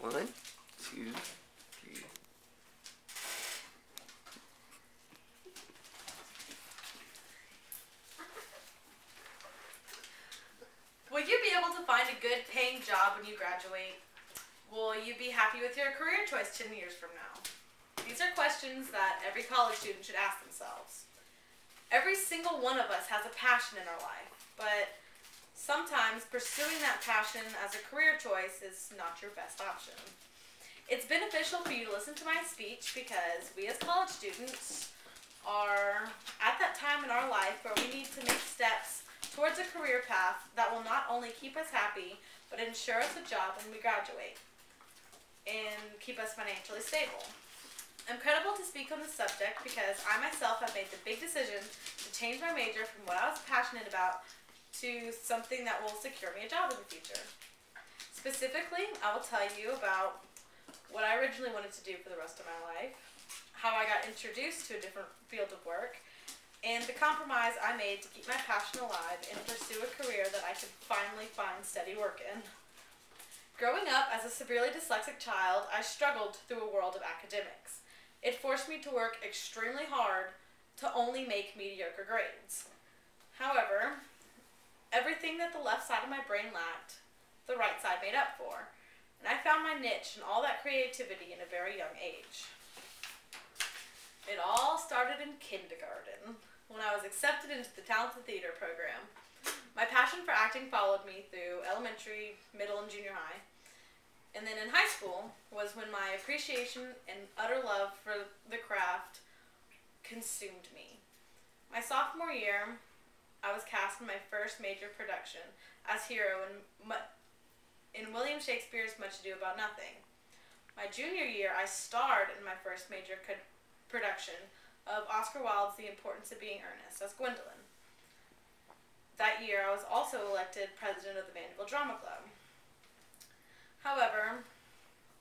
1, 2, 3. Will you be able to find a good paying job when you graduate? Will you be happy with your career choice 10 years from now? These are questions that every college student should ask themselves. Every single one of us has a passion in our life, but sometimes pursuing that passion as a career choice is not your best option. It's beneficial for you to listen to my speech because we as college students are at that time in our life where we need to make steps towards a career path that will not only keep us happy, but ensure us a job when we graduate and keep us financially stable. I'm credible to speak on this subject because I myself have made the big decision to change my major from what I was passionate about to something that will secure me a job in the future. Specifically, I will tell you about what I originally wanted to do for the rest of my life, how I got introduced to a different field of work, and the compromise I made to keep my passion alive and pursue a career that I could finally find steady work in. Growing up as a severely dyslexic child, I struggled through a world of academics. It forced me to work extremely hard to only make mediocre grades. However, everything that the left side of my brain lacked, the right side made up for. And I found my niche and all that creativity in a very young age. It all started in kindergarten, when I was accepted into the talented theater program. My passion for acting followed me through elementary, middle, and junior high. And then in high school was when my appreciation and utter love for the craft consumed me. My sophomore year, I was cast in my first major production as hero in William Shakespeare's Much Ado About Nothing. My junior year, I starred in my first major production of Oscar Wilde's The Importance of Being Earnest as Gwendolyn. That year, I was also elected president of the Vanderbilt Drama Club. However,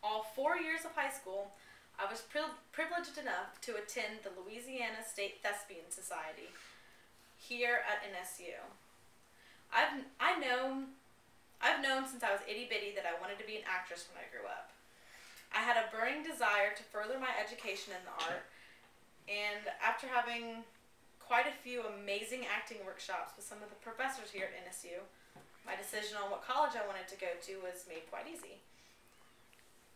all 4 years of high school, I was privileged enough to attend the Louisiana State Thespian Society here at NSU. I've known since I was itty-bitty that I wanted to be an actress when I grew up. I had a burning desire to further my education in the art, and after having quite a few amazing acting workshops with some of the professors here at NSU, my decision on what college I wanted to go to was made quite easy.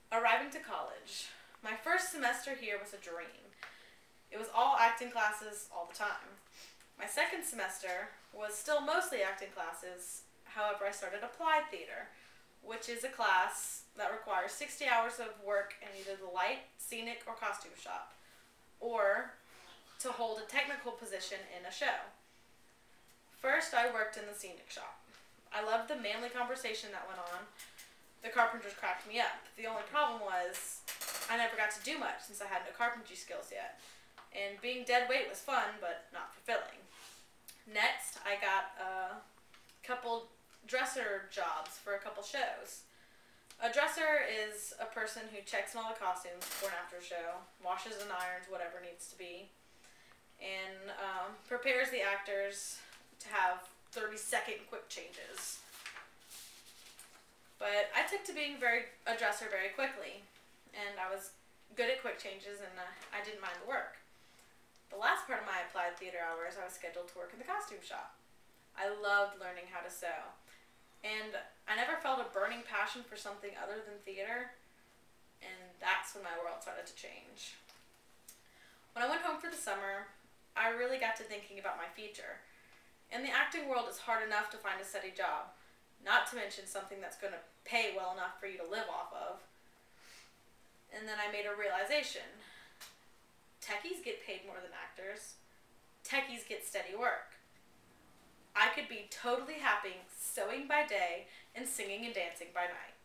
Arriving to college, my first semester here was a dream. It was all acting classes all the time. My second semester was still mostly acting classes. However, I started applied theater, which is a class that requires 60 hours of work in either the light, scenic, or costume shop, or to hold a technical position in a show. First, I worked in the scenic shop. I loved the manly conversation that went on. The carpenters cracked me up. The only problem was I never got to do much since I had no carpentry skills yet. And being dead weight was fun, but not fulfilling. Next, I got a couple dresser jobs for a couple shows. A dresser is a person who checks in all the costumes before and after a show, washes and irons whatever needs to be, and prepares the actors to have 30-second quick changes. But I took to being a dresser very quickly, and I was good at quick changes, and I didn't mind the work. The last part of my applied theater hours, I was scheduled to work in the costume shop. I loved learning how to sew, and I never felt a burning passion for something other than theater, and that's when my world started to change. When I went home for the summer, I really got to thinking about my future. In the acting world, it's hard enough to find a steady job, not to mention something that's going to pay well enough for you to live off of. And then I made a realization. Techies get paid more than actors. Techies get steady work. I could be totally happy sewing by day and singing and dancing by night.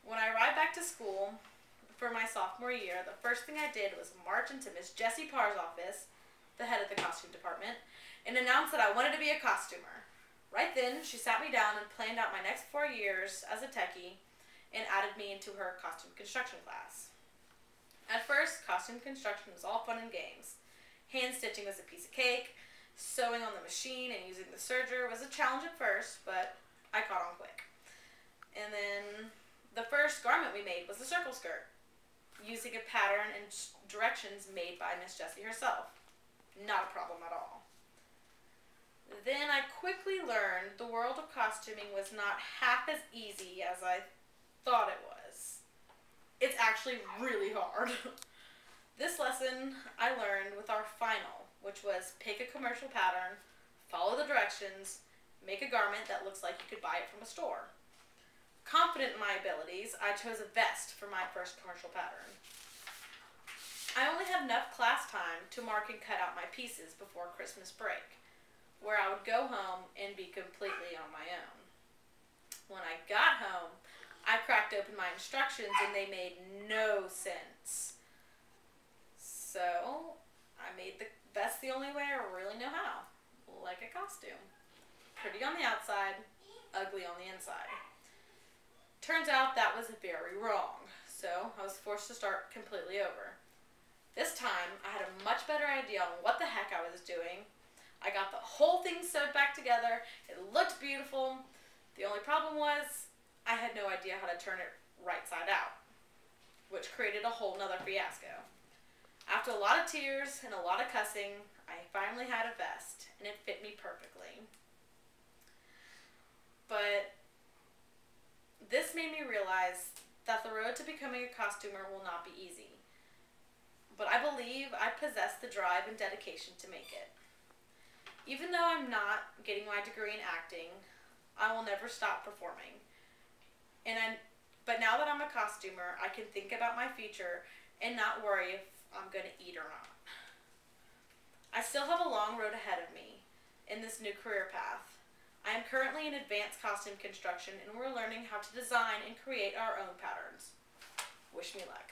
When I arrived back to school for my sophomore year, the first thing I did was march into Miss Jessie Parr's office, the head of the costume department, and announce that I wanted to be a costumer. Right then, she sat me down and planned out my next 4 years as a techie and added me into her costume construction class. At first, costume construction was all fun and games. Hand stitching was a piece of cake. Sewing on the machine and using the serger was a challenge at first, but I caught on quick. And then the first first garment we made was a circle skirt, using a pattern and directions made by Miss Jessie herself. Not a problem at all. Then I quickly learned the world of costuming was not half as easy as I thought it was. It's actually really hard. This lesson I learned with our final, which was pick a commercial pattern, follow the directions, make a garment that looks like you could buy it from a store. Confident in my abilities, I chose a vest for my first commercial pattern. I only had enough class time to mark and cut out my pieces before Christmas break, where I would go home and be completely on my own. When I got home, I cracked open my instructions and they made no sense. So, I made the vest the only way I really know how, like a costume. Pretty on the outside, ugly on the inside. Turns out that was very wrong, so I was forced to start completely over. This time, I had a much better idea on what the heck I was doing. I got the whole thing sewed back together. It looked beautiful. The only problem was I had no idea how to turn it right side out, which created a whole nother fiasco. After a lot of tears and a lot of cussing, I finally had a vest, and it fit me perfectly. But this made me realize that the road to becoming a costumer will not be easy. But I believe I possess the drive and dedication to make it. Even though I'm not getting my degree in acting, I will never stop performing. But now that I'm a costumer, I can think about my future and not worry if I'm going to eat or not. I still have a long road ahead of me in this new career path. I am currently in advanced costume construction and we're learning how to design and create our own patterns. Wish me luck.